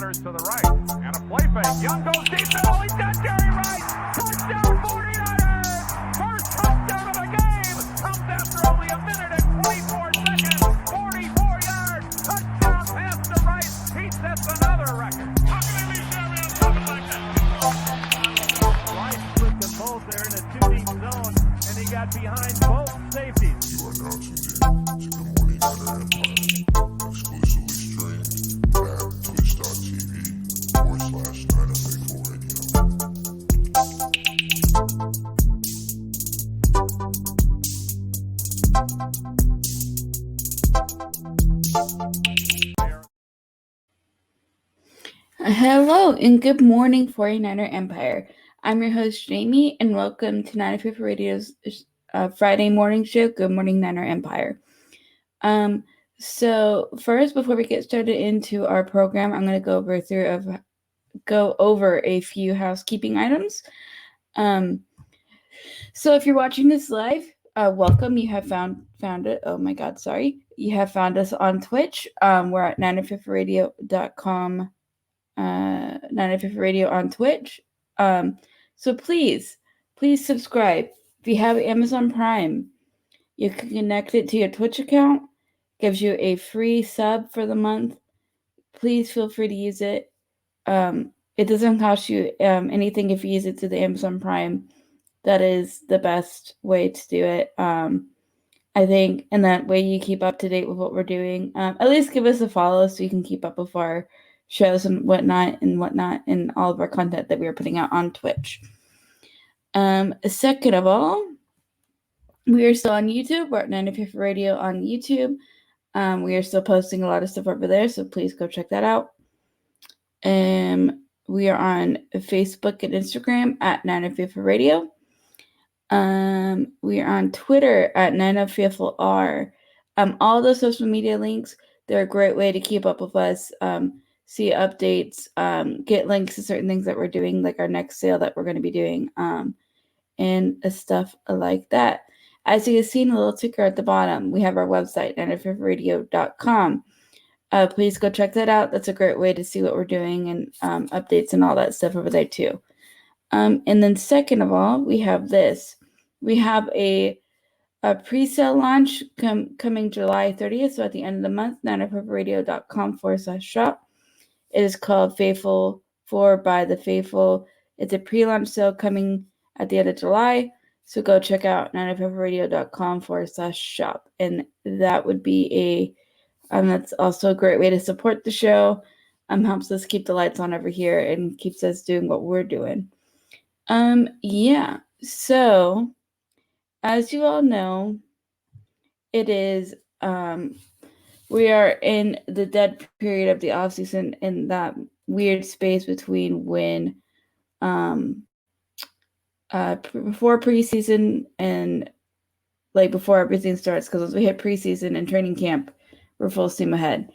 runners to the right. And a play fake. Young goes deep. Oh, he's got Jerry Rice. Touchdown 49ers. First touchdown of the game. Comes after only a minute and 24 seconds. 44 yards. Touchdown pass to Rice. He sets another record. How can they leave Jerry on top of like that? Rice split them both. They're in a two-deep zone. And he got behind both safeties. You are now tuned in to Good Morning Niner Empire, exclusively streamed at twitch.tv/NinerFaithful Radio. Hello and good morning, 49er Empire. I'm your host, Jaymie, and welcome to 95 Radio's Friday morning show, Good Morning Niner Empire. So first, before we get started into our program, I'm going to go over a few housekeeping items. So if you're watching this live, welcome. You have found it. Oh my God, sorry. You have found us on Twitch. We're at 95radio.com. 95 Radio on Twitch. So please subscribe. If you have Amazon Prime, you can connect it to your Twitch account. Gives you a free sub for the month. Please feel free to use it. It doesn't cost you anything if you use it to the Amazon Prime. That is the best way to do it. I think, and that way you keep up to date with what we're doing. At least give us a follow so you can keep up with our shows and whatnot and all of our content that we are putting out on Twitch. Second of all, we are still on YouTube. We're at 95 Radio on YouTube. We are still posting a lot of stuff over there, so please go check that out. We are on Facebook and Instagram at 95 Radio. We are on Twitter at 90faithfulr. All those social media links, they're a great way to keep up with us, see updates, get links to certain things that we're doing, like our next sale that we're going to be doing, and stuff like that. As you can see in the little ticker at the bottom, we have our website, 95radio.com. Please go check that out. That's a great way to see what we're doing and updates and all that stuff over there too. And then second of all, we have this. We have a pre-sale launch coming July 30th, so at the end of the month, 95radio.com/shop. It is called Faithful for by the Faithful. It's a pre-launch sale coming at the end of July, so go check out 95radio.com/shop. And that would be that's also a great way to support the show. Helps us keep the lights on over here and keeps us doing what we're doing. So as you all know, it is we are in the dead period of the offseason, in that weird space between when before preseason and like before everything starts, because once we hit preseason and training camp, we're full steam ahead.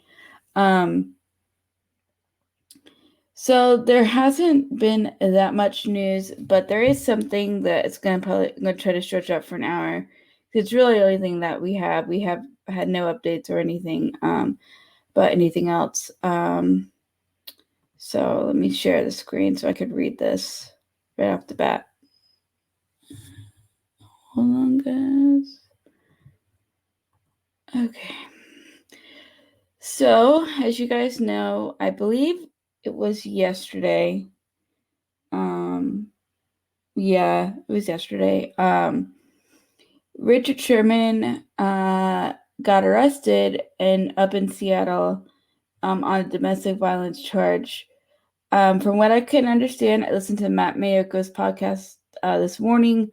So there hasn't been that much news, but there is something that it's going to try to stretch out for an hour. It's really the only thing that we have. We have had no updates or anything, but anything else. So let me share the screen so I could read this right off the bat. Hold on, guys. Okay. So, as you guys know, I believe it was yesterday. Yeah, it was yesterday. Richard Sherman got arrested up in Seattle on a domestic violence charge. From what I can understand, I listened to Matt Mayoko's podcast this morning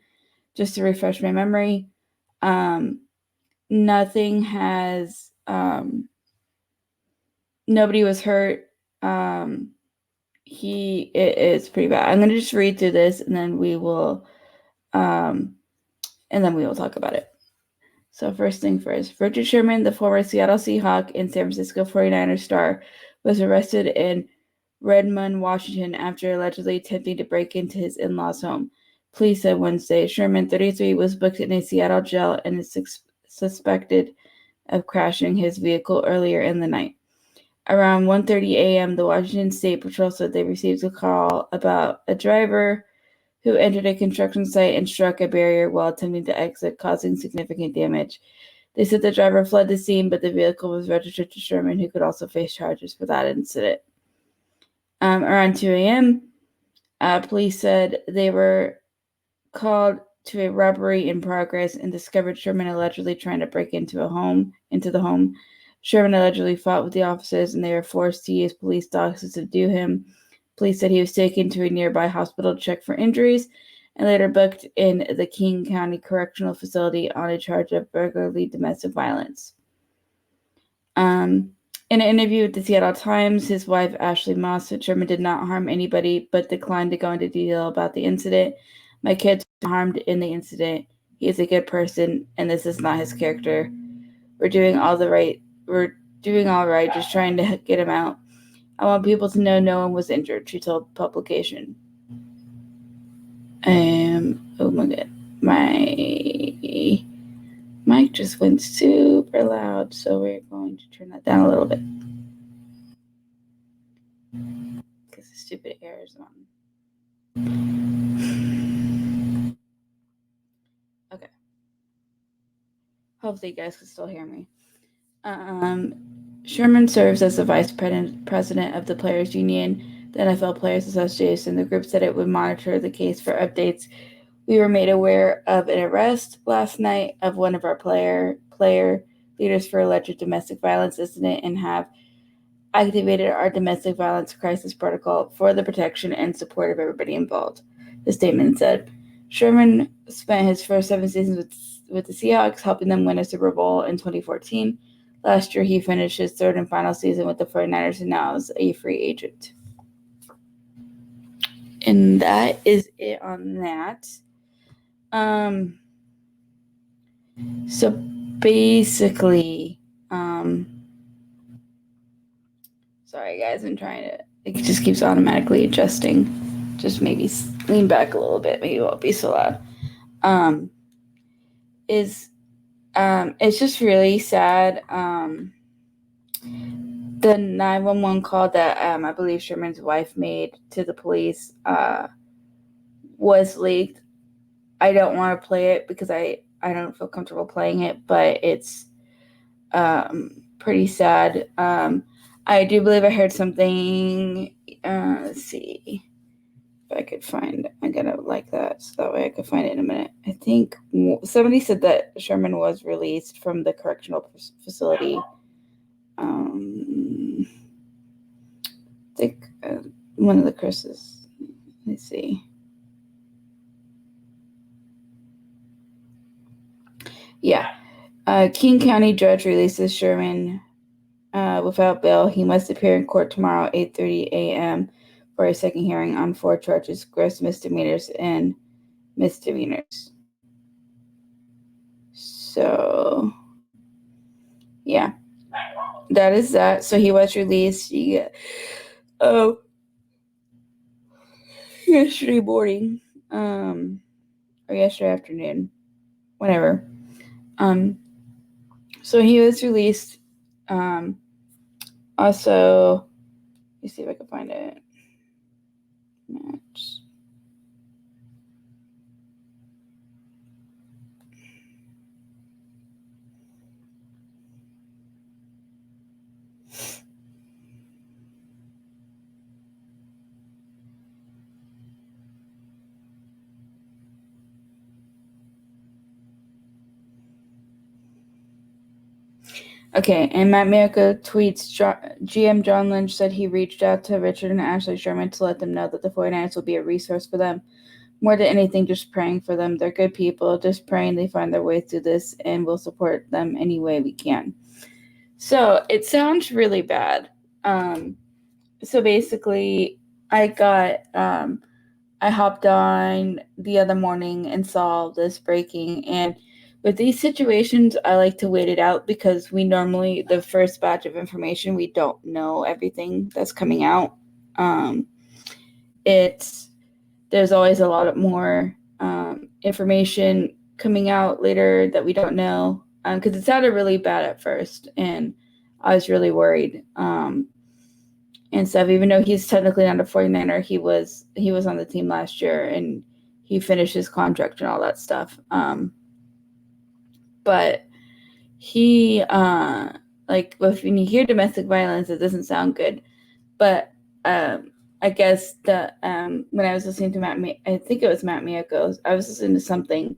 just to refresh my memory. Nothing has... nobody was hurt. It's pretty bad. I'm going to just read through this and then we will talk about it. So first thing first, Richard Sherman, the former Seattle Seahawk and San Francisco 49ers star, was arrested in Redmond, Washington after allegedly attempting to break into his in-laws' home. Police said Wednesday. Sherman, 33, was booked in a Seattle jail and is suspected of crashing his vehicle earlier in the night. Around 1:30 a.m., the Washington State Patrol said they received a call about a driver who entered a construction site and struck a barrier while attempting to exit, causing significant damage. They said the driver fled the scene, but the vehicle was registered to Sherman, who could also face charges for that incident. Around 2 a.m., police said they were called to a robbery in progress and discovered Sherman allegedly trying to break into the home. Sherman allegedly fought with the officers, and they were forced to use police dogs to subdue him. Police said he was taken to a nearby hospital to check for injuries and later booked in the King County Correctional Facility on a charge of burglary domestic violence. In an interview with the Seattle Times, his wife, Ashley Moss, said Sherman did not harm anybody but declined to go into detail about the incident. My kids were harmed in the incident. He is a good person, and this is not his character. We're doing all right, just trying to get him out. I want people to know no one was injured, she told publication. Oh my god. My mic just went super loud, so we're going to turn that down a little bit. Because the stupid air is on. Okay. Hopefully you guys can still hear me. Sherman serves as the vice president of the Players Union, the NFL Players Association. The group said it would monitor the case for updates. We were made aware of an arrest last night of one of our player leaders for alleged domestic violence incident and have activated our domestic violence crisis protocol for the protection and support of everybody involved. The statement said. Sherman spent his first 7 seasons with the Seahawks, helping them win a Super Bowl in 2014. Last year, he finished his third and final season with the 49ers and now is a free agent. And that is it on that. So basically, sorry guys, I'm trying to, it just keeps automatically adjusting. Just maybe lean back a little bit, maybe it won't be so loud. It's just really sad. The 911 call that I believe Sherman's wife made to the police was leaked. I don't want to play it because I don't feel comfortable playing it, but it's pretty sad. I do believe I heard something. Let's see if I could find. I'm gonna like that so that way I could find it in a minute. I think somebody said that Sherman was released from the correctional facility. I think one of the Chris's. Let's see. Yeah. King County judge releases Sherman without bail. He must appear in court tomorrow, 8:30 a.m. for a second hearing on 4 charges, gross misdemeanors and misdemeanors. So, yeah. That is that. So he was released yesterday morning, or yesterday afternoon, whatever. So he was released. Also, let me see if I can find it. Match. Okay, and Matt Miracle tweets, GM John Lynch said he reached out to Richard and Ashley Sherman to let them know that the 49ers will be a resource for them. More than anything, just praying for them. They're good people, just praying they find their way through this, and we'll support them any way we can. So it sounds really bad. So basically, I hopped on the other morning and saw this breaking, and with these situations, I like to wait it out because the first batch of information, we don't know everything that's coming out. There's always a lot more information coming out later that we don't know because it sounded really bad at first, and I was really worried. and stuff. Even though he's technically not a 49er, he was on the team last year and he finished his contract and all that stuff. But he like when you hear domestic violence, it doesn't sound good. But I guess the when I was listening to I think it was Matt Miyako, I was listening to something,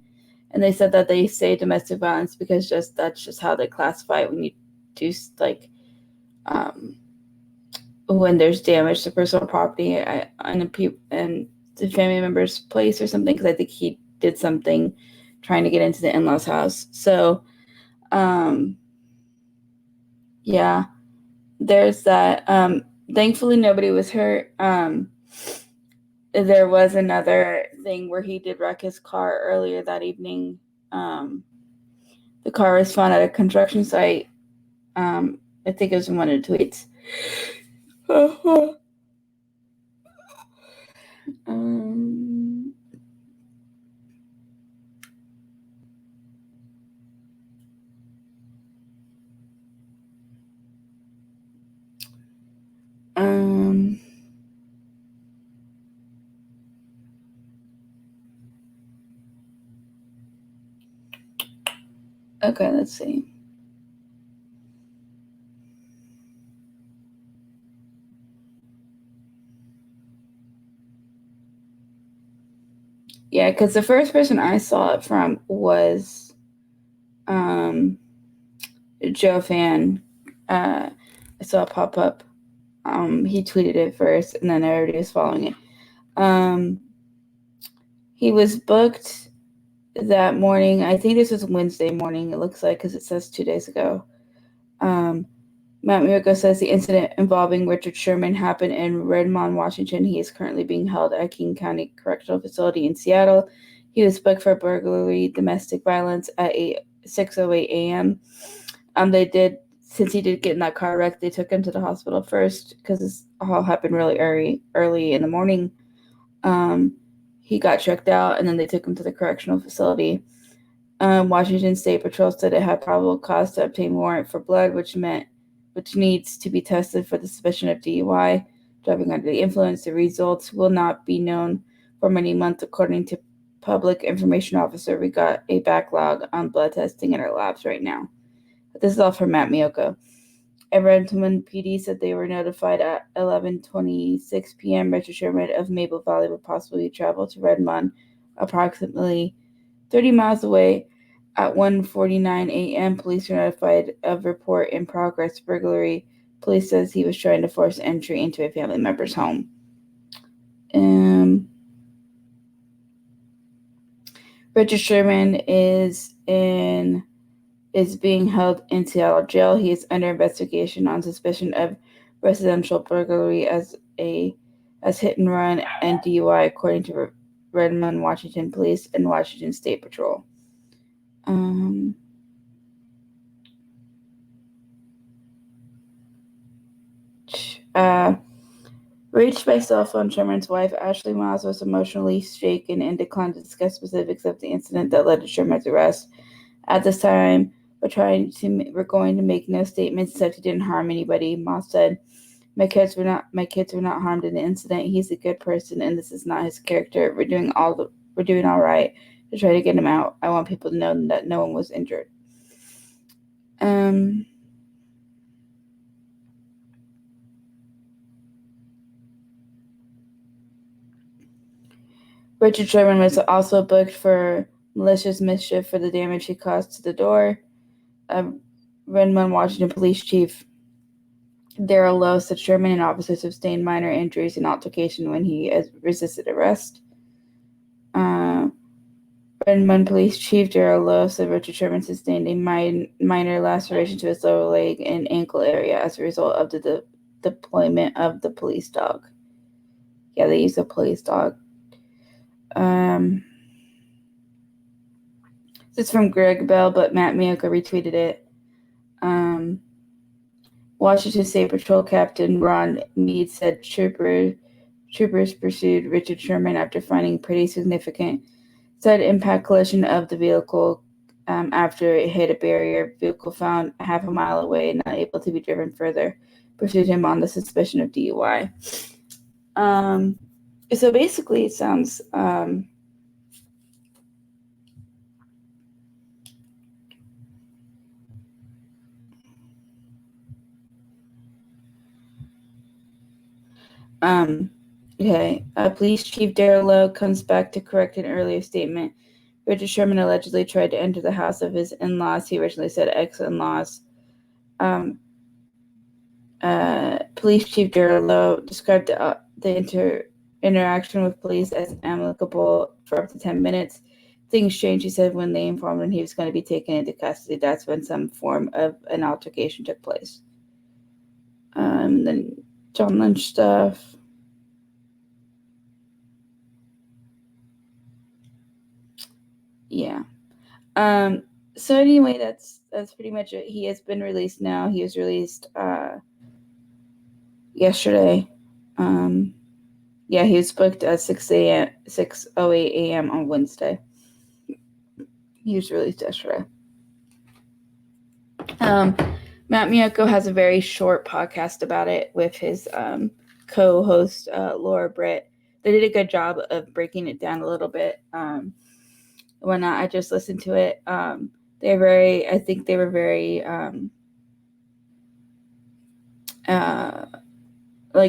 and they said that they say domestic violence because that's just how they classify it when you do like when there's damage to personal property and the family member's place or something, because I think he did something trying to get into the in-laws house. So yeah, there's that. Thankfully nobody was hurt. There was another thing where he did wreck his car earlier that evening. The car was found at a construction site. I think it was in one of the tweets. Okay, let's see. Yeah, because the first person I saw it from was Joe Fan. I saw it pop up. He tweeted it first, and then everybody was following it. He was booked that morning. I think this was Wednesday morning, it looks like, because it says 2 days ago. Matt Miyako says the incident involving Richard Sherman happened in Redmond, Washington. He is currently being held at King County Correctional Facility in Seattle. He was booked for burglary, domestic violence at 6:08 a.m. Since he did get in that car wreck, they took him to the hospital first because this all happened really early in the morning. He got checked out, and then they took him to the correctional facility. Washington State Patrol said it had probable cause to obtain warrant for blood, which needs to be tested for the suspicion of DUI, driving under the influence. The results will not be known for many months, according to Public Information Officer. We got a backlog on blood testing in our labs right now. But this is all from Matt Miyako. Redmond PD said they were notified at 11:26 p.m. Richard Sherman of Maple Valley would possibly travel to Redmond, approximately 30 miles away. At 1:49 a.m., police were notified of report in progress burglary. Police says he was trying to force entry into a family member's home. Richard Sherman is being held in Seattle jail. He is under investigation on suspicion of residential burglary as hit and run and DUI, according to Redmond, Washington Police and Washington State Patrol. Reached by cell phone, Sherman's wife, Ashley Miles, was emotionally shaken and declined to discuss specifics of the incident that led to Sherman's arrest. At this time, we're going to make no statements except he didn't harm anybody. Miles said, My kids were not harmed in the incident. He's a good person, and this is not his character. We're doing all right to try to get him out. I want people to know that no one was injured. Richard Sherman was also booked for malicious mischief for the damage he caused to the door. Redmond, Washington Police Chief Daryl Lowe said Sherman and officers sustained minor injuries in altercation when he resisted arrest. Redmond Police Chief Daryl Lowe said Richard Sherman sustained a minor laceration to his lower leg and ankle area as a result of the deployment of the police dog. Yeah, they used a police dog. This is from Greg Bell, but Matt Miyako retweeted it. Washington State Patrol Captain Ron Meade said troopers pursued Richard Sherman after finding pretty significant side impact collision of the vehicle after it hit a barrier. Vehicle found half a mile away and not able to be driven further. pursued him on the suspicion of DUI. So basically, it sounds okay. Police Chief Darrell Lowe comes back to correct an earlier statement. Richard Sherman allegedly tried to enter the house of his in-laws. He originally said ex-in-laws. Police Chief Darrell Lowe described the interaction with police as amicable for up to 10 minutes. Things changed, he said, when they informed him he was going to be taken into custody. That's when some form of an altercation took place. Then John Lynch stuff. Yeah. So anyway, that's pretty much it. He has been released now. He was released yesterday. He was booked at 6:08 a.m. on Wednesday. He was released yesterday. Matt Miyoko has a very short podcast about it with his co-host Laura Britt. They did a good job of breaking it down a little bit. When I just listened to it, I think they were very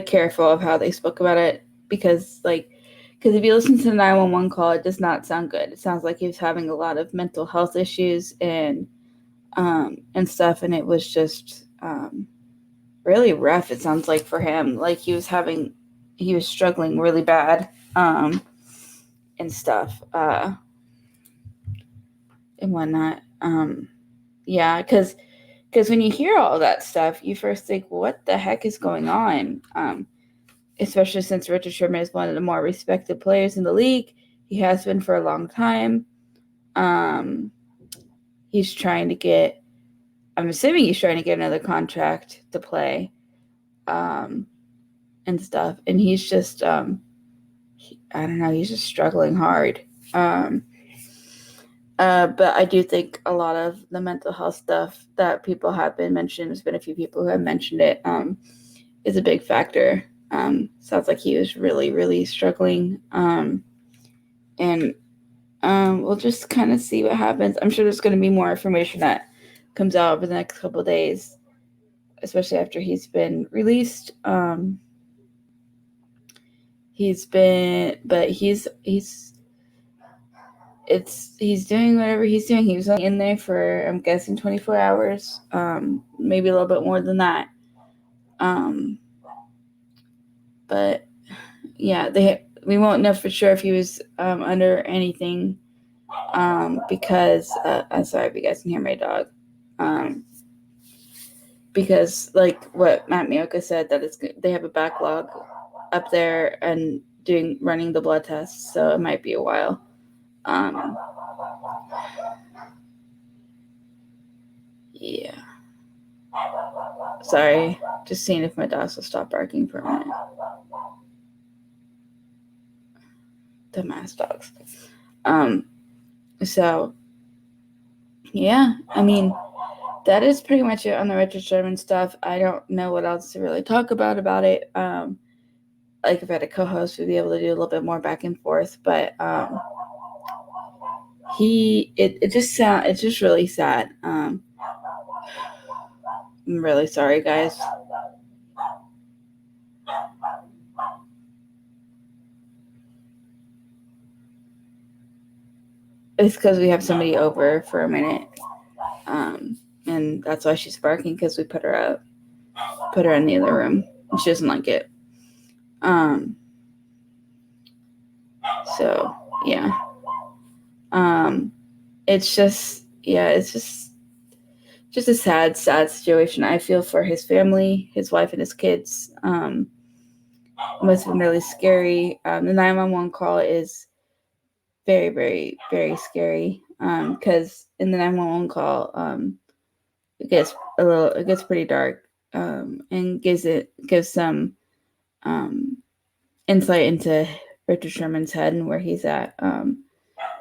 careful of how they spoke about it, because if you listen to the 911 call, it does not sound good. It sounds like he was having a lot of mental health issues and stuff, and it was just really rough. It sounds like for him, like he was struggling really bad and stuff and whatnot. Because when you hear all that stuff, you first think, what the heck is going on? Especially since Richard Sherman is one of the more respected players in the league. He has been for a long time. He's trying to get, I'm assuming he's trying to get another contract to play and stuff. And he's just, I don't know, he's just struggling hard. But I do think a lot of the mental health stuff that people have been mentioning, there's been a few people who have mentioned it, is a big factor. Sounds like he was really, really struggling. And we'll just kind of see what happens. I'm sure there's going to be more information that comes out over the next couple of days, especially after he's been released. He's doing whatever he's doing. He was only in there for, I'm guessing, 24 hours, maybe a little bit more than that. But yeah, we won't know for sure if he was under anything, because I'm sorry if you guys can hear my dog. Because like what Matt Miyoko said, that they have a backlog up there and running the blood tests, so it might be a while. Yeah. Sorry, just seeing if my dogs will stop barking for a minute. Dumbass dogs. So yeah, I mean, that is pretty much it on the Richard Sherman stuff. I don't know what else to really talk about it. Like if I had a co-host, we'd be able to do a little bit more back and forth, but it's just really sad. I'm really sorry, guys. It's because we have somebody over for a minute, and that's why she's barking, because we put her in the other room, and she doesn't like it. So yeah, it's just a sad situation. I feel for his family, his wife and his kids. It must have been really scary. The 911 call is very, very, very scary, because in the 911 call, it gets pretty dark, and gives some insight into Richard Sherman's head and where he's at.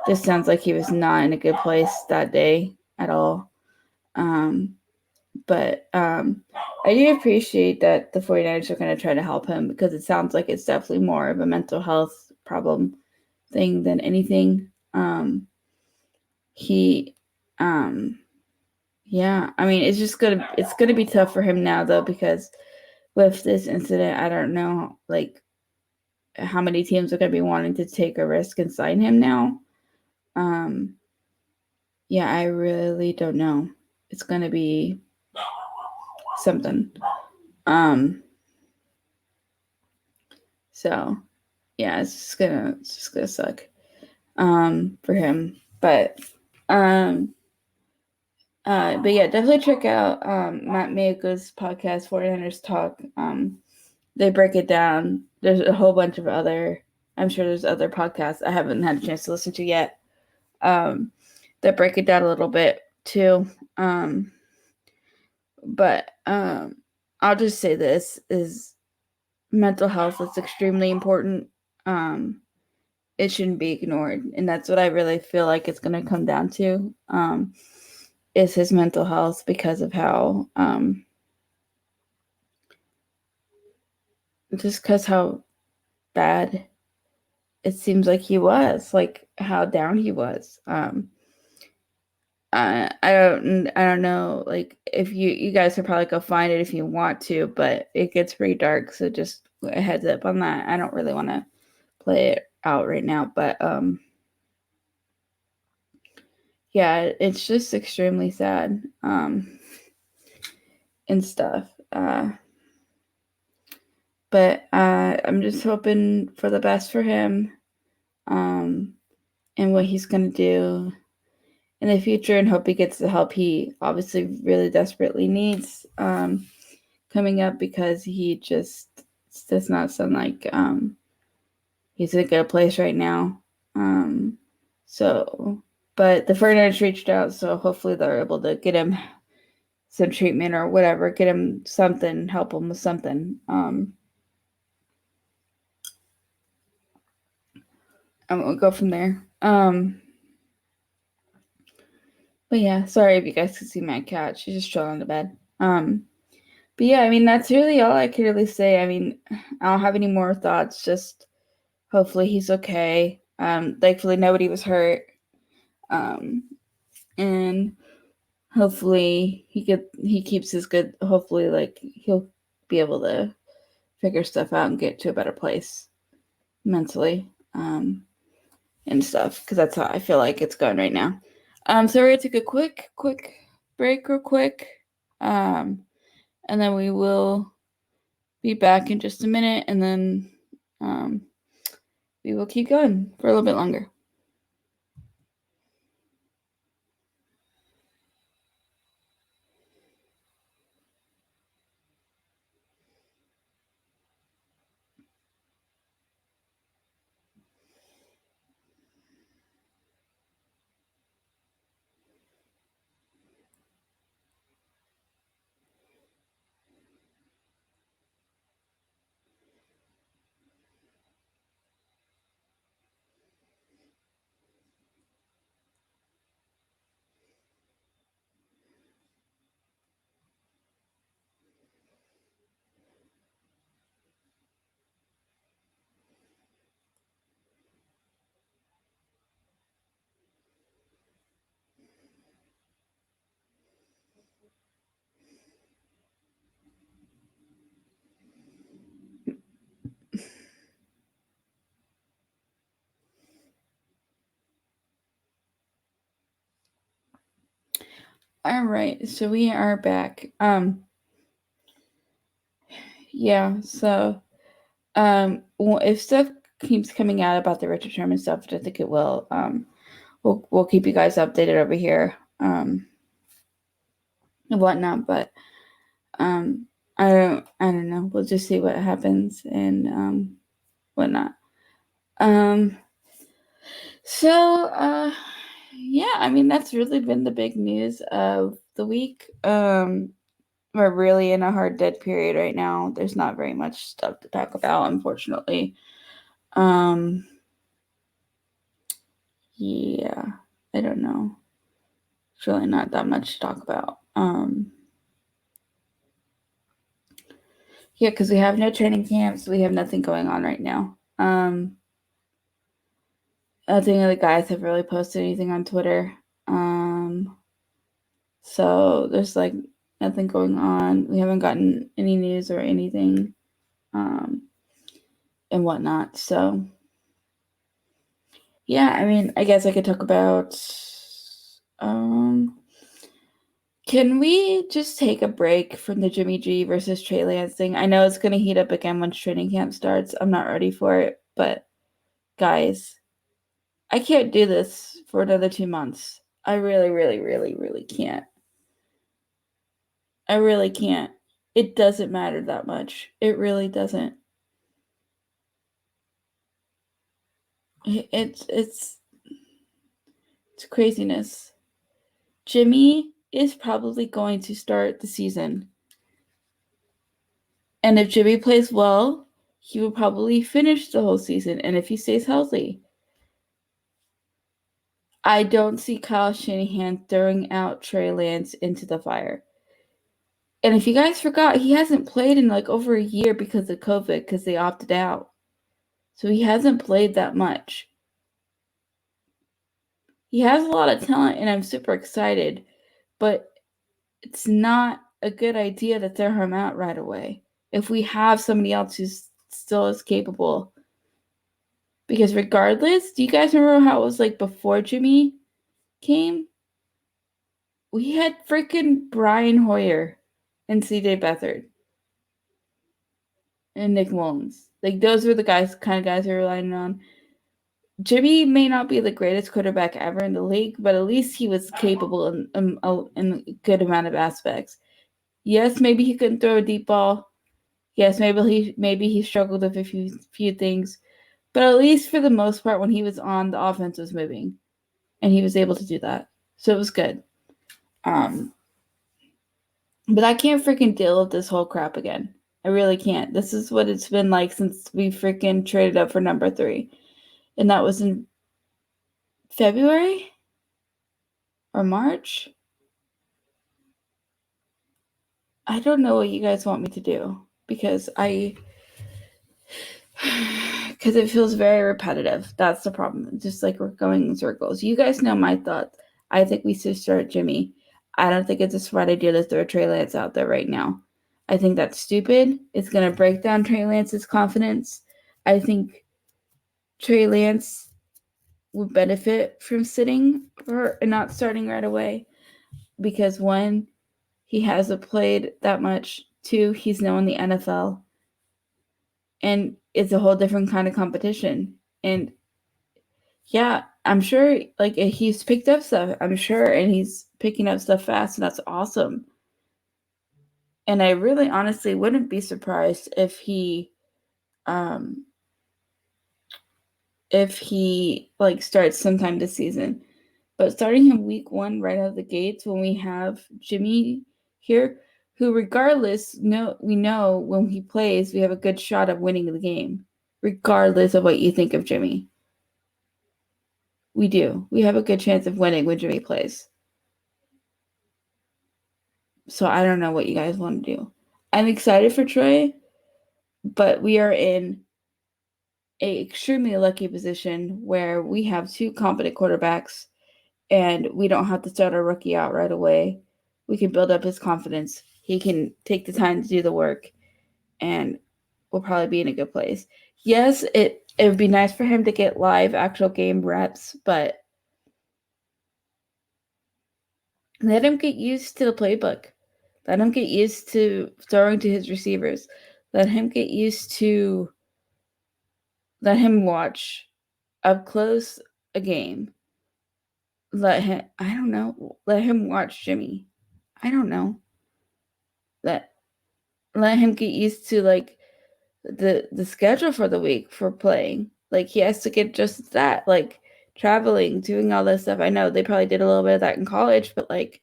Just sounds like he was not in a good place that day at all. But I do appreciate that the 49ers are going to try to help him, because it sounds like it's definitely more of a mental health problem thing than anything. He Yeah, I mean, it's gonna be tough for him now, though, because with this incident, I don't know like how many teams are gonna be wanting to take a risk and sign him now. Yeah, I really don't know. It's gonna be something. So yeah, it's just gonna suck for him. But yeah, definitely check out Matt Mayoko's podcast, 49ers Talk. They break it down. There's a whole bunch of I'm sure there's other podcasts I haven't had a chance to listen to yet, that break it down a little bit too. But I'll just say this is mental health is extremely important. It shouldn't be ignored, and that's what I really feel like it's going to come down to. Is his mental health, because of how just because how bad it seems like he was, like how down he was. I don't know, like if you guys can probably go find it if you want to, but it gets pretty dark, so just a heads up on that. I don't really want to play it out right now, but yeah, it's just extremely sad and stuff. But I'm just hoping for the best for him, and what he's gonna do in the future, and hope he gets the help he obviously really desperately needs coming up, because he just does not sound like he's in a good place right now. So, but the 49ers reached out, so hopefully they're able to get him some treatment or whatever, get him something, help him with something. And we'll go from there. But yeah, sorry if you guys could see my cat. She's just chilling on the bed. But yeah, I mean, that's really all I could really say. I mean, I don't have any more thoughts. Just hopefully he's okay. Thankfully nobody was hurt. And hopefully he keeps his good. Hopefully, like he'll be able to figure stuff out and get to a better place mentally, and stuff. Because that's how I feel like it's going right now. So we're gonna take a quick break, real quick. And then we will be back in just a minute, and then we will keep going for a little bit longer. All right, so we are back. Yeah, so if stuff keeps coming out about the Richard Sherman stuff, which I think it will, we'll keep you guys updated over here, and whatnot. But I don't know. We'll just see what happens, and whatnot. So yeah, I mean, that's really been the big news of the week. We're really in a hard dead period right now. There's not very much stuff to talk about, unfortunately. Yeah, I don't know. It's really not that much to talk about. Yeah, because we have no training camps. We have nothing going on right now. Nothing of the guys have really posted anything on Twitter. So there's like nothing going on. We haven't gotten any news or anything, and whatnot. So yeah, I mean, I guess I could talk about. Can we just take a break from the Jimmy G versus Trey Lance thing? I know it's going to heat up again once training camp starts. I'm not ready for it, but guys, I can't do this for another 2 months. I really, really, really, really can't. I really can't. It doesn't matter that much. It really doesn't. It's craziness. Jimmy is probably going to start the season. And if Jimmy plays well, he will probably finish the whole season. And if he stays healthy, I don't see Kyle Shanahan throwing out Trey Lance into the fire. And if you guys forgot, he hasn't played in like over a year because of COVID, because they opted out. So he hasn't played that much. He has a lot of talent, and I'm super excited, but it's not a good idea to throw him out right away if we have somebody else who's still as capable. Because regardless, do you guys remember how it was like before Jimmy came? We had freaking Brian Hoyer and CJ Beathard and Nick Mullins. Like those were the kind of guys we were relying on. Jimmy may not be the greatest quarterback ever in the league, but at least he was capable in a good amount of aspects. Yes, maybe he couldn't throw a deep ball. Yes, maybe he struggled with a few things, but at least for the most part, when he was on, the offense was moving, and he was able to do that, so it was good. But I can't freaking deal with this whole crap again. I really can't. This is what it's been like since we freaking traded up for number 3, and that was in February or March. I don't know what you guys want me to do because it feels very repetitive. That's the problem. Just like we're going in circles. You guys know my thoughts. I think we should start Jimmy. I don't think it's a smart idea to throw Trey Lance out there right now. I think that's stupid. It's going to break down Trey Lance's confidence. I think Trey Lance would benefit from sitting and not starting right away because 1, he hasn't played that much. 2, he's now in the NFL. And it's a whole different kind of competition. And yeah, I'm sure like he's picked up stuff, I'm sure, and he's picking up stuff fast, and that's awesome. And I really honestly wouldn't be surprised if he like starts sometime this season. But starting him week 1 right out of the gates when we have Jimmy here, who regardless, we know when he plays, we have a good shot of winning the game, regardless of what you think of Jimmy. We do. We have a good chance of winning when Jimmy plays. So I don't know what you guys want to do. I'm excited for Troy, but we are in a extremely lucky position where we have 2 competent quarterbacks and we don't have to start our rookie out right away. We can build up his confidence. He can take the time to do the work, and we'll probably be in a good place. Yes, it would be nice for him to get live actual game reps, but let him get used to the playbook. Let him get used to throwing to his receivers. Let him get used to let him watch up close a game. Let him watch Jimmy. I don't know. Let him get used to like the schedule for the week for playing. Like he has to get just that, like traveling, doing all this stuff. I know they probably did a little bit of that in college, but like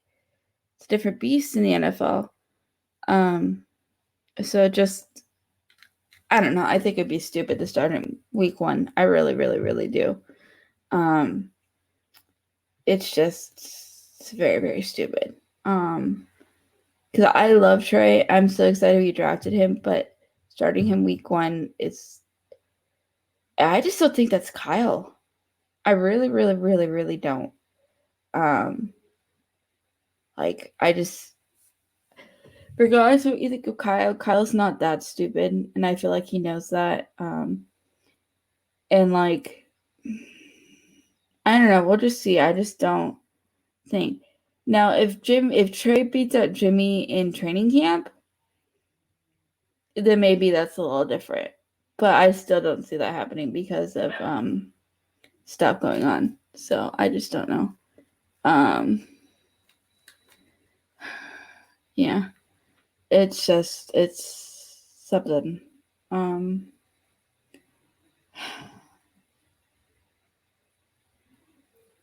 it's a different beast in the NFL. So just I don't know. I think it'd be stupid to start him week 1. I really, really, really do. It's very, very stupid. Because I love Trey. I'm so excited we drafted him, but starting him week 1 is. I just don't think that's Kyle. I really, really, really, really don't. I just, regardless of what you think of Kyle, Kyle's not that stupid, and I feel like he knows that. And I don't know. We'll just see. I just don't think. Now, if Trey beats out Jaymie in training camp, then maybe that's a little different. But I still don't see that happening because of stuff going on. So I just don't know. Yeah. It's something.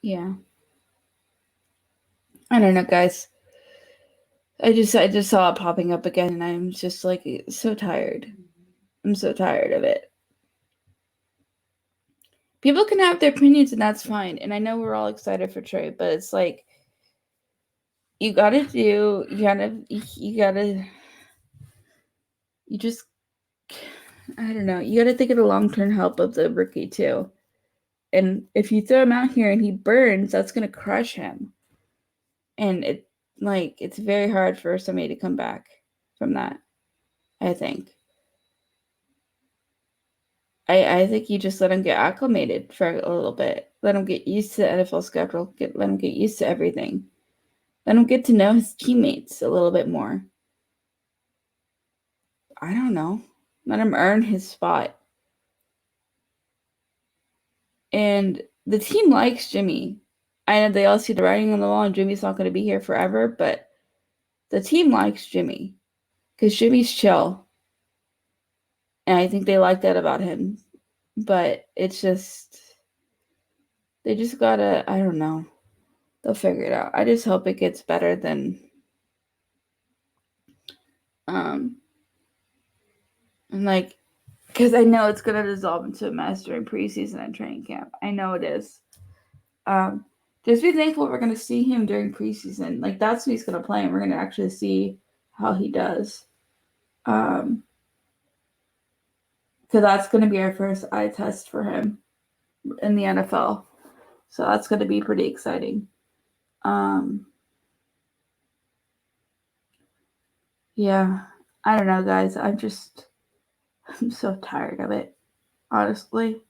Yeah. I don't know, guys. I just saw it popping up again, and I'm just so tired. I'm so tired of it. People can have their opinions, and that's fine. And I know we're all excited for Trey, but it's you gotta I don't know. You gotta think of the long-term help of the rookie too. And if you throw him out here and he burns, that's gonna crush him. And it's very hard for somebody to come back from that, I think. I think you just let him get acclimated for a little bit. Let him get used to the NFL schedule. Let him get used to everything. Let him get to know his teammates a little bit more. I don't know. Let him earn his spot. And the team likes Jaymie. I know they all see the writing on the wall and Jaymie's not going to be here forever, but the team likes Jaymie because Jaymie's chill. And I think they like that about him. But it's just, they just gotta, I don't know. They'll figure it out. I just hope it gets better than, and because I know it's gonna dissolve into a mess during preseason and training camp. I know it is. Just be thankful we're gonna see him during preseason. That's who he's gonna play, and we're gonna actually see how he does. Because that's gonna be our first eye test for him in the NFL. So that's gonna be pretty exciting. Yeah, I don't know, guys. I'm so tired of it, honestly.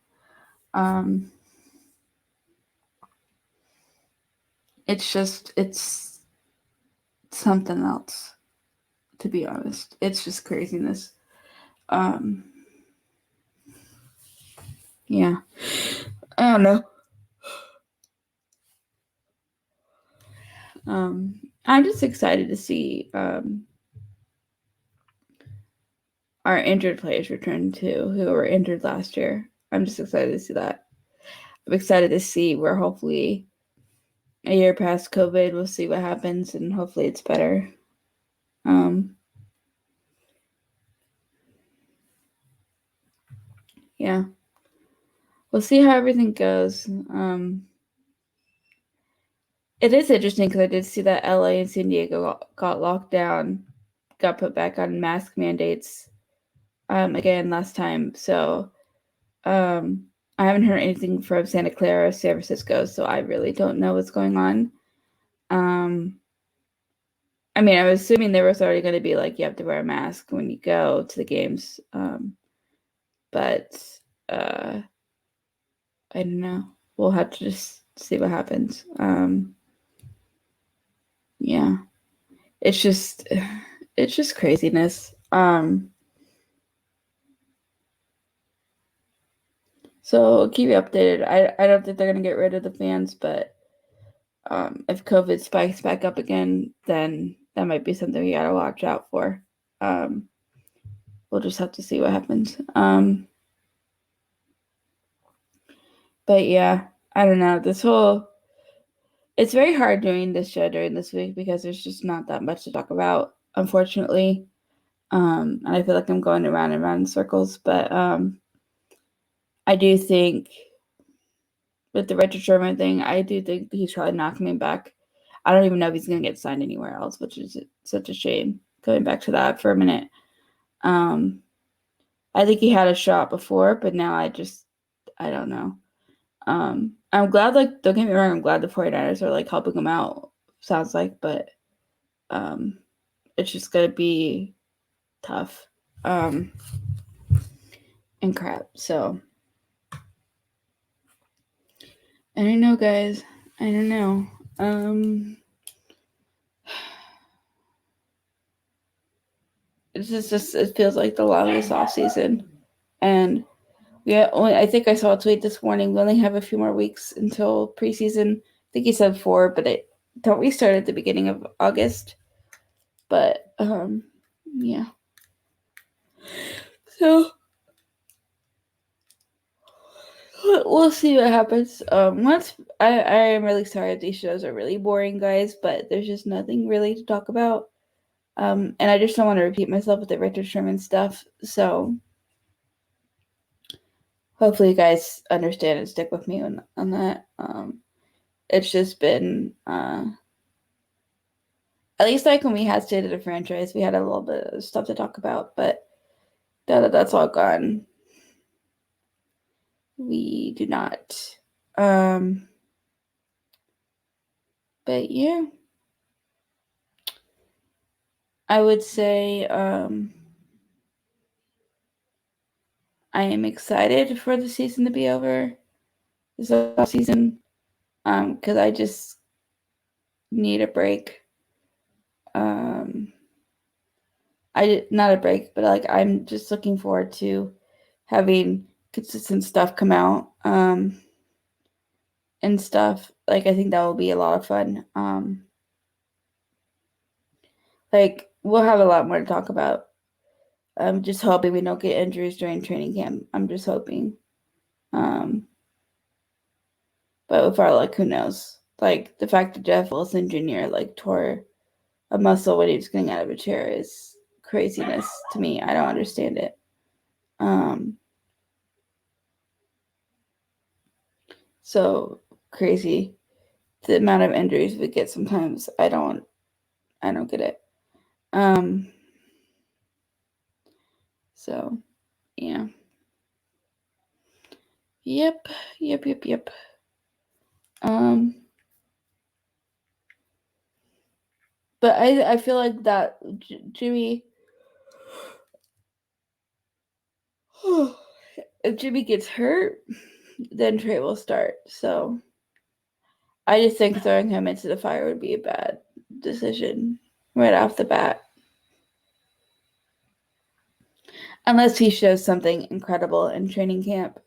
It's something else, to be honest. It's just craziness. Yeah. I don't know. I'm just excited to see our injured players return too, who were injured last year. I'm just excited to see that. I'm excited to see where hopefully a year past COVID, we'll see what happens, and hopefully it's better. Yeah. We'll see how everything goes. It is interesting because I did see that LA and San Diego got locked down, got put back on mask mandates again last time. So I haven't heard anything from Santa Clara or San Francisco, so I really don't know what's going on. I mean, I was assuming there was already going to be you have to wear a mask when you go to the games. But I don't know. We'll have to just see what happens. Yeah. It's just craziness. So I'll keep you updated. I don't think they're gonna get rid of the fans, but if COVID spikes back up again, then that might be something we gotta watch out for. We'll just have to see what happens. But yeah, I don't know. It's very hard doing this show during this week because there's just not that much to talk about, unfortunately. And I feel like I'm going around and around in circles, but I do think with the Richard Sherman thing, I do think he's probably not coming back. I don't even know if he's going to get signed anywhere else, which is such a shame. Going back to that for a minute. I think he had a shot before, but now I don't know. I'm glad, like, don't get me wrong, I'm glad the 49ers are, like, helping him out, sounds like, but it's just gonna be tough. And crap. So I don't know, guys. I don't know. It feels like the longest off season, and I think I saw a tweet this morning. We only have a few more weeks until preseason. I think he said 4, but don't we start at the beginning of August? But yeah. So we'll see what happens. Once I am really sorry if these shows are really boring, guys, but there's just nothing really to talk about. And I just don't want to repeat myself with the Richard Sherman stuff. So hopefully you guys understand and stick with me on that. It's just been at least like when we had State of the Franchise, we had a little bit of stuff to talk about, but that's all gone. We do not. But yeah. I would say I am excited for the season to be over. This off season. Because I just need a break. Not a break, but like I'm just looking forward to having consistent stuff come out. And stuff. Like I think that will be a lot of fun. Like we'll have a lot more to talk about. I'm just hoping we don't get injuries during training camp. I'm just hoping. But with our luck, who knows? Like the fact that Jeff Wilson Jr. like tore a muscle when he was getting out of a chair is craziness to me. I don't understand it. So crazy. The amount of injuries we get sometimes, I don't get it. So yeah. Yep. But I feel like that Jimmy if Jimmy gets hurt, then Trey will start. So I just think throwing him into the fire would be a bad decision right off the bat. Unless he shows something incredible in training camp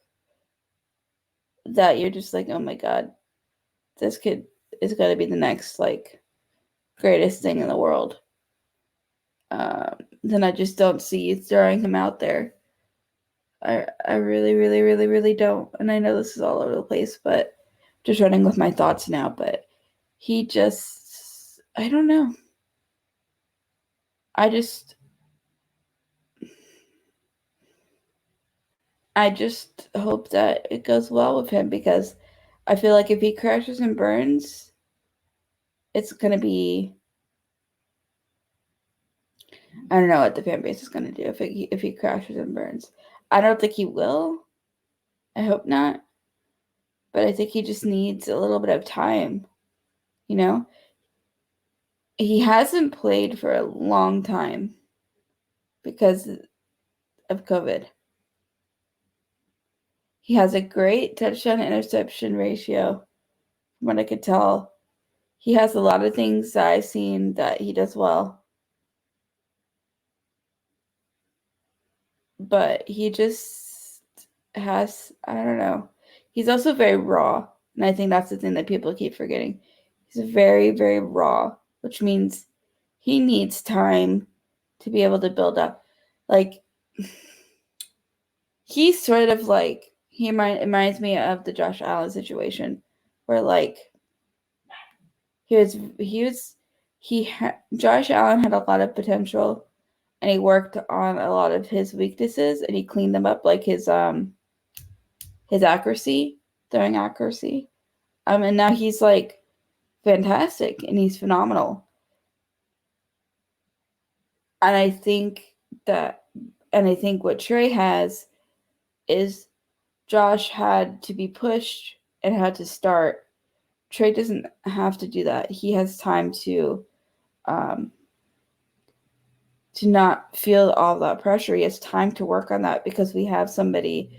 that you're just like, oh my God, this kid is going to be the next, like, greatest thing in the world. Then I just don't see you throwing him out there. I really, really, really, really don't. And I know this is all over the place, but just running with my thoughts now. But he just, I don't know. I just hope that it goes well with him because I feel like if he crashes and burns, it's going to be, I don't know what the fan base is going to do if he crashes and burns. I don't think he will. I hope not. But I think he just needs a little bit of time. You know, he hasn't played for a long time because of COVID. He has a great touchdown interception ratio, from what I could tell. He has a lot of things that I've seen that he does well. But he just has, I don't know. He's also very raw. And I think that's the thing that people keep forgetting. He's very, very raw, which means he needs time to be able to build up. Like, he's sort of like, reminds me of the Josh Allen situation where, like, Josh Allen had a lot of potential and he worked on a lot of his weaknesses and he cleaned them up, like his accuracy, throwing accuracy. And now he's like fantastic and he's phenomenal. And I think that And I think what Trey has is Josh had to be pushed and had to start. Trey doesn't have to do that. He has time to not feel all that pressure. He has time to work on that because we have somebody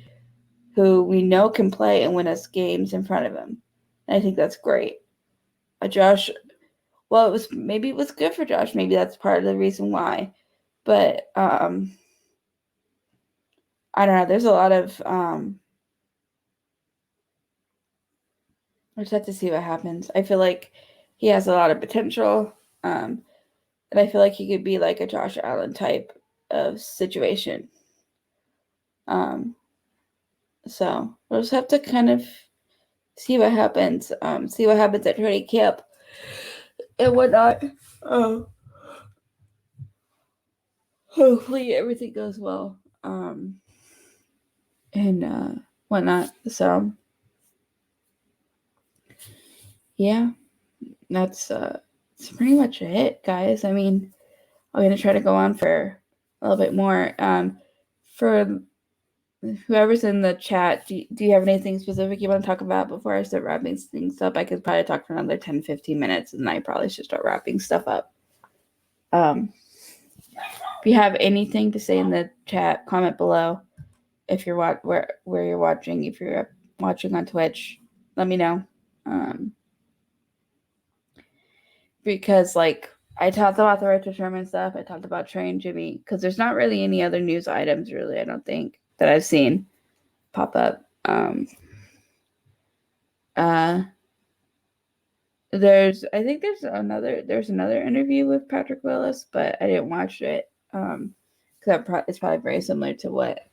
who we know can play and win us games in front of him. And I think that's great. Josh, well, it was good for Josh. Maybe that's part of the reason why. But I don't know. There's a lot of I just have to see what happens. I feel like he has a lot of potential. And I feel like he could be like a Josh Allen type of situation. So we'll just have to kind of see what happens. See what happens at training camp and whatnot. Hopefully everything goes well. And whatnot. So yeah, that's pretty much it, guys. I mean, I'm gonna try to go on for a little bit more. For whoever's in the chat, do you have anything specific you want to talk about before I start wrapping things up? I could probably talk for another 10-15 minutes, and I probably should start wrapping stuff up. If you have anything to say in the chat, comment below. If you're where you're watching, if you're watching on Twitch, let me know. Because like I talked about the right to Sherman stuff, I talked about Trey and Jaymie, because there's not really any other news items really, I don't think, that I've seen pop up. There's another interview with Patrick Willis, but I didn't watch it. Because it's probably very similar to what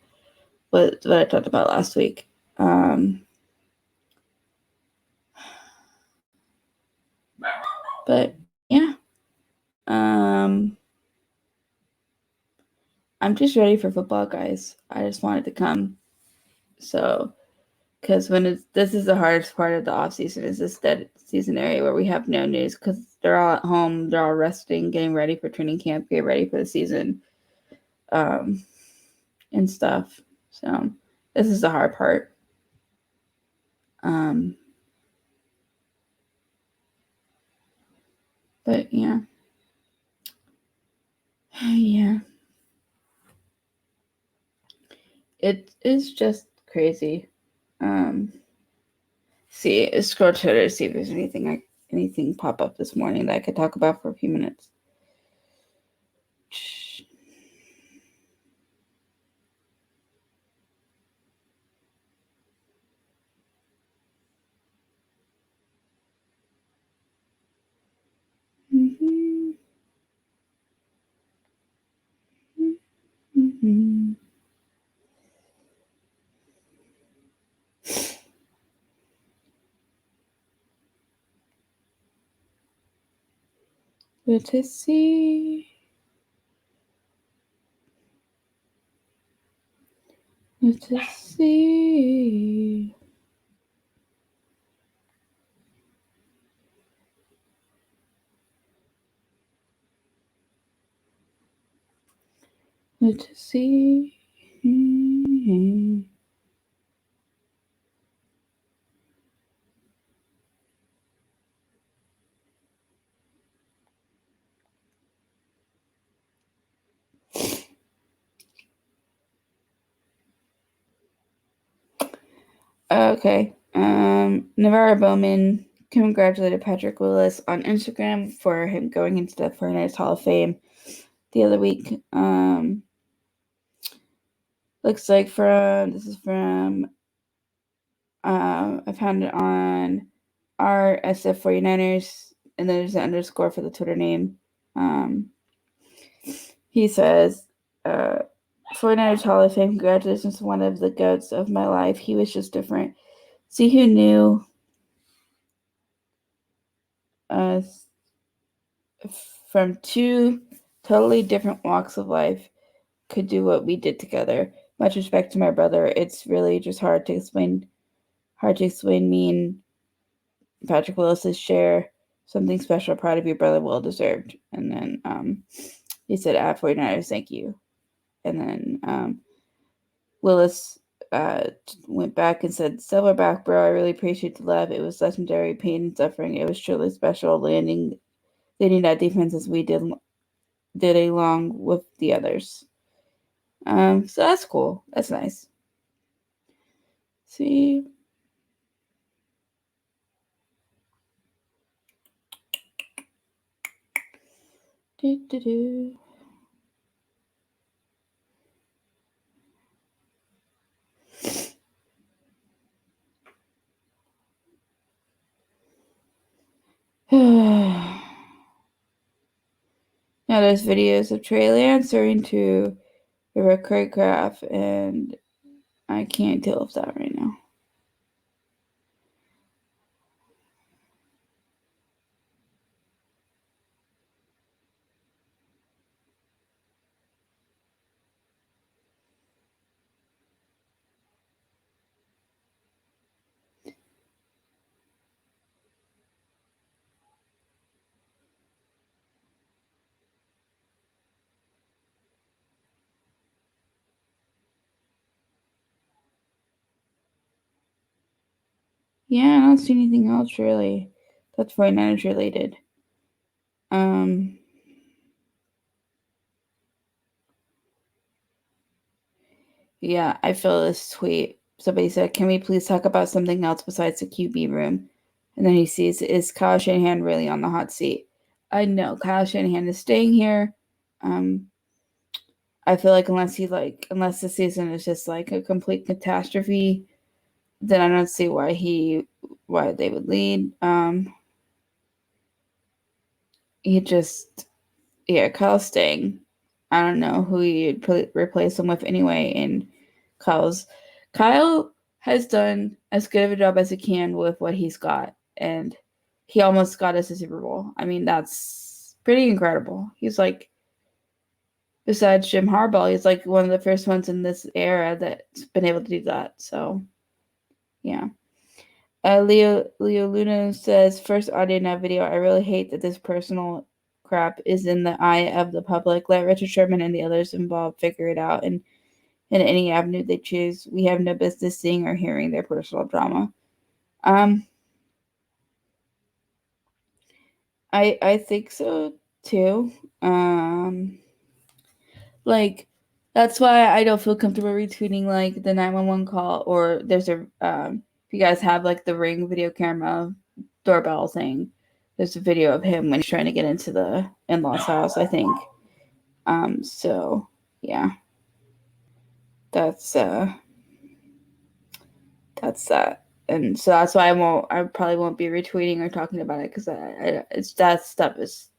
I talked about last week. But yeah. I'm just ready for football, guys. I just want it to come. So, because this is the hardest part of the off season, is this dead season area where we have no news because they're all at home, they're all resting, getting ready for training camp, getting ready for the season, and stuff. So this is the hard part. But yeah. It is just crazy. Scroll Twitter to see if there's anything pop up this morning that I could talk about for a few minutes. Let's see. Let's see. Let's see. Okay. Navarro Bowman congratulated Patrick Willis on Instagram for him going into the 49ers Hall of Fame the other week. Looks like this is from I found it on RSF49ers, and then there's an underscore for the Twitter name. He says, 49ers Hall of Fame, congratulations to one of the GOATs of my life. He was just different. See who knew from two totally different walks of life could do what we did together. Much respect to my brother. It's really just hard to explain me and Patrick Willis's share something special, proud of your brother, well deserved. And then he said, at 49ers, thank you. And then Willis went back and said, Silverback, bro, I really appreciate the love. It was legendary, pain and suffering. It was truly special leading that defense as we did along with the others. So that's cool. That's nice. See. Do. Now there's videos of Trey answering to Rick Craycraft, and I can't deal with that right now. Yeah, I don't see anything else really that's 49ers related. Yeah, I feel this tweet. Somebody said, "Can we please talk about something else besides the QB room?" And then he sees, "Is Kyle Shanahan really on the hot seat?" I know Kyle Shanahan is staying here. I feel like unless the season is just like a complete catastrophe, then I don't see why they would lead. Kyle's staying. I don't know who you'd replace him with anyway. And Kyle has done as good of a job as he can with what he's got, and he almost got us a Super Bowl. I mean, that's pretty incredible. He's like, besides Jim Harbaugh, he's like one of the first ones in this era that's been able to do that. So, yeah. Leo Luna says, first audio now video. I really hate that this personal crap is in the eye of the public. Let Richard Sherman and the others involved figure it out in any avenue they choose. We have no business seeing or hearing their personal drama. I think so too. Like, that's why I don't feel comfortable retweeting like the 911 call, or there's a if you guys have like the Ring video camera doorbell thing, there's a video of him when he's trying to get into the in-laws house, I think. So yeah, that's that, and so that's why I probably won't be retweeting or talking about it, because it's that stuff is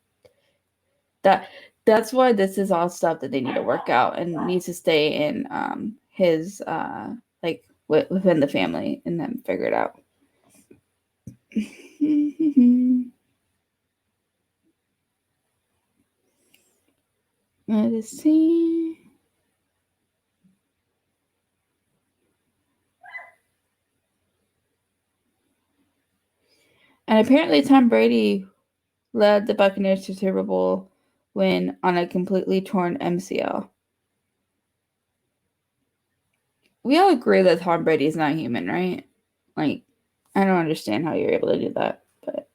that's why this is all stuff that they need to work out and needs to stay in his like within the family and then figure it out. Let's see. And apparently Tom Brady led the Buccaneers to Super Bowl win on a completely torn MCL. We all agree that Tom Brady is not human, right? Like, I don't understand how you're able to do that, but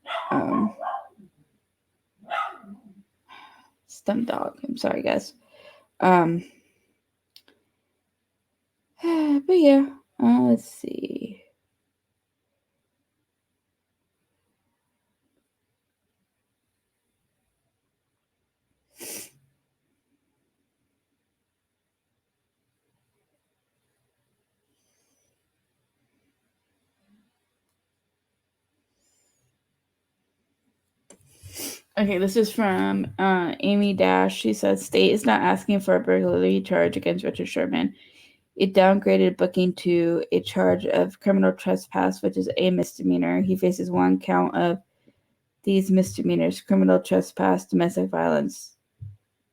stump dog. I'm sorry, guys. But yeah, let's see. Okay, this is from Amy Dash. She says, State is not asking for a burglary charge against Richard Sherman. It downgraded booking to a charge of criminal trespass, which is a misdemeanor. He faces one count of these misdemeanors: criminal trespass, domestic violence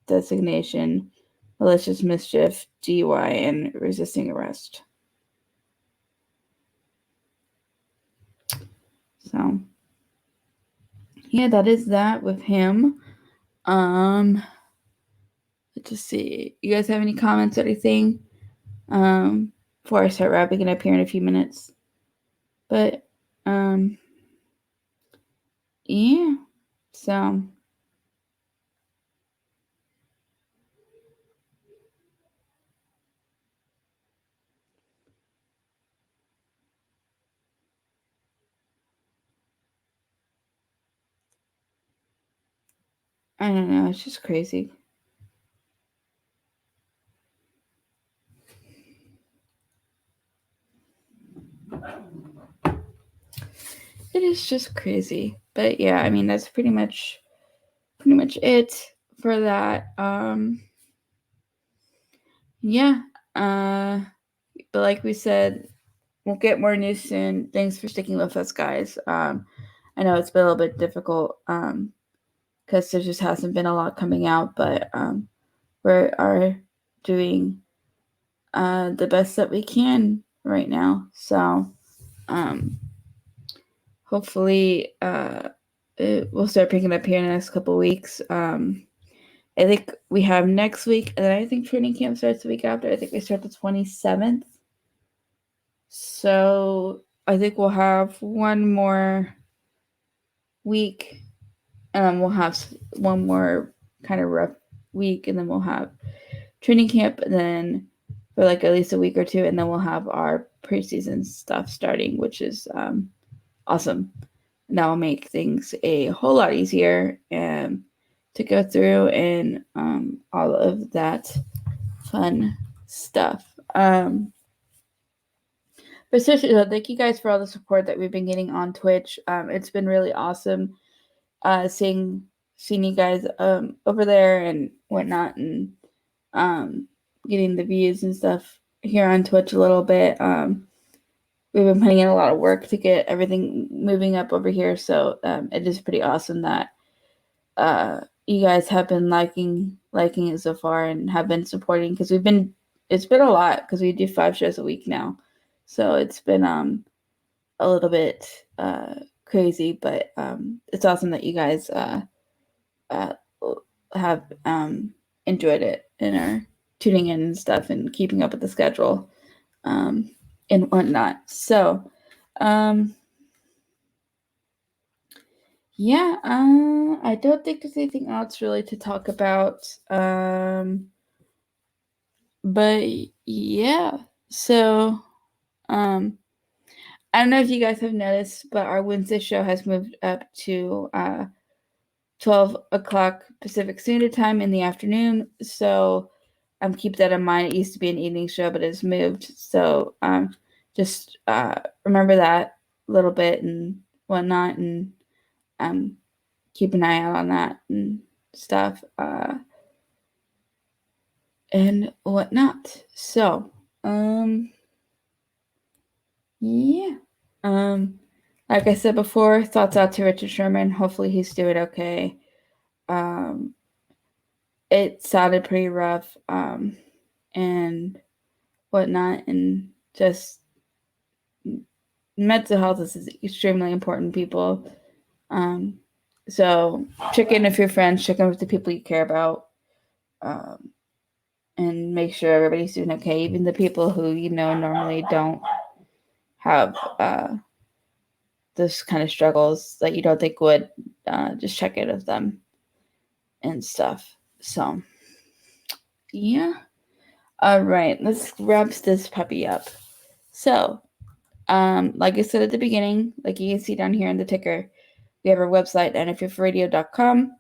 designation, malicious mischief, DUI, and resisting arrest. So, yeah, that is that with him. Let's to see. You guys have any comments or anything? Before I start wrapping it up here in a few minutes. But yeah. So I don't know, it's just crazy. It is just crazy. But yeah, I mean that's pretty much it for that. Yeah. But like we said, we'll get more news soon. Thanks for sticking with us, guys. I know it's been a little bit difficult because there just hasn't been a lot coming out, but we are doing the best that we can right now. So hopefully we'll start picking up here in the next couple of weeks. I think we have next week, and then I think training camp starts the week after. I think we start the 27th. So I think we'll have one more week, and we'll have one more kind of rough week, and then we'll have training camp, and then for like at least a week or two, and then we'll have our preseason stuff starting, which is awesome. And that will make things a whole lot easier to go through and all of that fun stuff. But seriously, thank you guys for all the support that we've been getting on Twitch. It's been really awesome seeing you guys over there and whatnot, and getting the views and stuff here on Twitch a little bit. We've been putting in a lot of work to get everything moving up over here, so it is pretty awesome that you guys have been liking it so far and have been supporting, because it's been a lot, because we do 5 shows a week now, so it's been a little bit crazy, but it's awesome that you guys have enjoyed it and are tuning in and stuff and keeping up with the schedule and whatnot. So yeah, I don't think there's anything else really to talk about. But yeah, so I don't know if you guys have noticed, but our Wednesday show has moved up to 12 o'clock Pacific Standard Time in the afternoon. So keep that in mind. It used to be an evening show, but it's moved. So just remember that a little bit and whatnot, and keep an eye out on that and stuff and whatnot. So yeah. Like I said before, thoughts out to Richard Sherman. Hopefully he's doing okay. It sounded pretty rough and whatnot, and just mental health is extremely important, people. So check in with your friends, check in with the people you care about, and make sure everybody's doing okay, even the people who normally don't have those kind of struggles that you don't think would. Just check in with them and stuff. So yeah. All right, let's wrap this puppy up. So like I said at the beginning, like you can see down here in the ticker, we have our website, nffradio.com.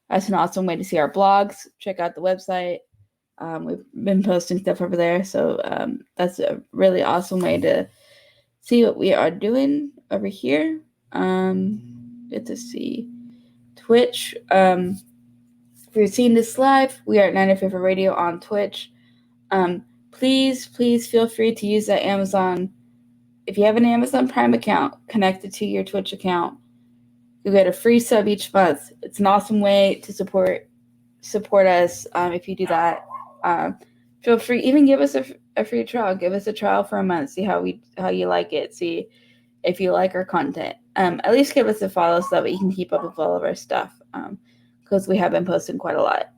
That's an awesome way to see our blogs. Check out the website. We've been posting stuff over there, so that's a really awesome way to see what we are doing over here. Get to see Twitch. If you're seeing this live, we are at 955 Radio on Twitch. Please feel free to use that Amazon. If you have an Amazon Prime account connected to your Twitch account, you get a free sub each month. It's an awesome way to support us. If you do that, feel free. Even give us a free trial. Give us a trial for a month. See how you like it. See if you like our content. At least give us a follow so that we can keep up with all of our stuff. Because we have been posting quite a lot.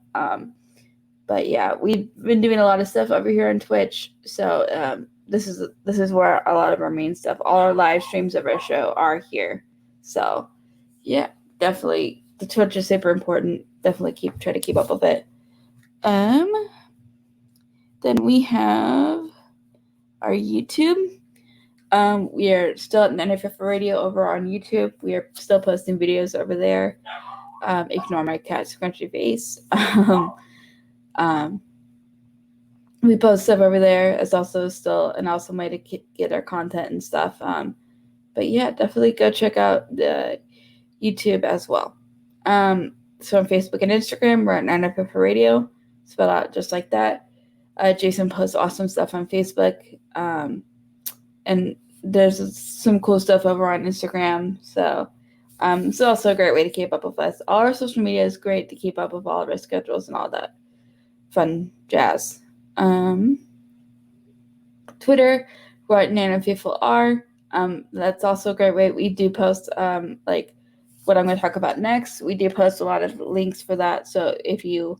But yeah, we've been doing a lot of stuff over here on Twitch. So this is where a lot of our main stuff, all our live streams of our show are here. So yeah, definitely the Twitch is super important. Definitely try to keep up with it. Then we have our YouTube. We are still at 95 Radio over on YouTube. We are still posting videos over there. Ignore my cat's scrunchy face. We post stuff over there. It's also still an awesome way to get our content and stuff. But yeah, definitely go check out the YouTube as well. So on Facebook and Instagram, we're at 95 Radio, spelled out just like that. Jason posts awesome stuff on Facebook. And there's some cool stuff over on Instagram. So it's also a great way to keep up with us. All our social media is great to keep up with all of our schedules and all that fun jazz. Twitter, we're at NanoFaithfulR. That's also a great way. We do post like what I'm going to talk about next. We do post a lot of links for that. So if you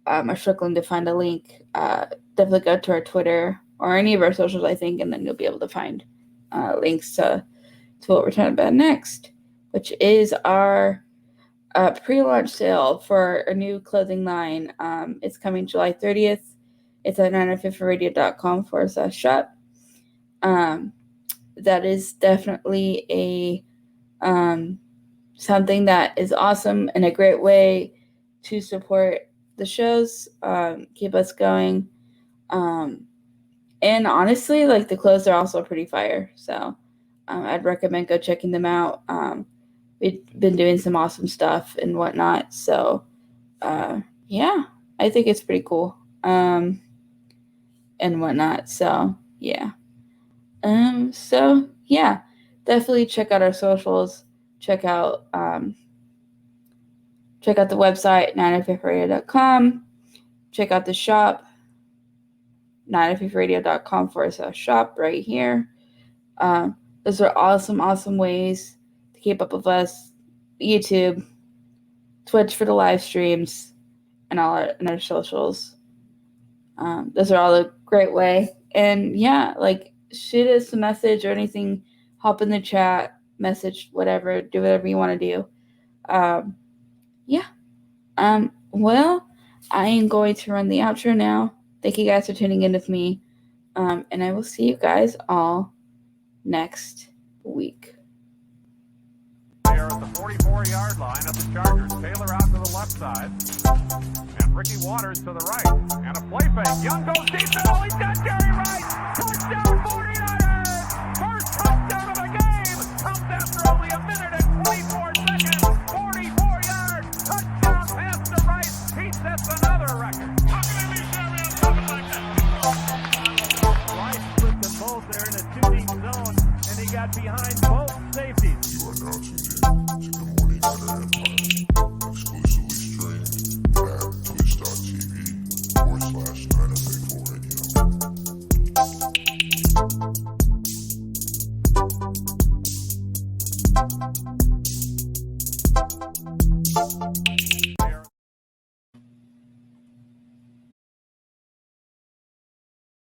are struggling to find a link, definitely go to our Twitter or any of our socials, I think, and then you'll be able to find links to what we're talking about next, which is our pre-launch sale for a new clothing line. It's coming July 30th. It's at 950radio.com/shop. That is definitely a something that is awesome and a great way to support the shows, keep us going. And honestly, like the clothes are also pretty fire. So I'd recommend go checking them out. We've been doing some awesome stuff and whatnot. So yeah, I think it's pretty cool. And whatnot. So yeah. So yeah, definitely check out our socials. Check out the website, 955radio.com. Check out the shop, 955radio.com/shop right here. Those are awesome ways to keep up with us. YouTube, Twitch for the live streams, and all our socials. Those are all a great way. And yeah, like shoot us a message or anything, hop in the chat, message, whatever, do whatever you want to do. Yeah. Well, I am going to run the outro now. Thank you guys for tuning in with me. And I will see you guys all next week. They are at the 44-yard line of the Chargers. Taylor out to the left side. And Ricky Waters to the right. And a play fake. Young goes deep. Oh, he's got Jerry Rice. Touchdown 49ers. First touchdown of the game. Comes after only a minute and 24 seconds. 44 yards. Touchdown pass to Rice. He sets another record. Rice split them both. They're in a 2-deep zone. And he got behind both safeties. You are now tuned in to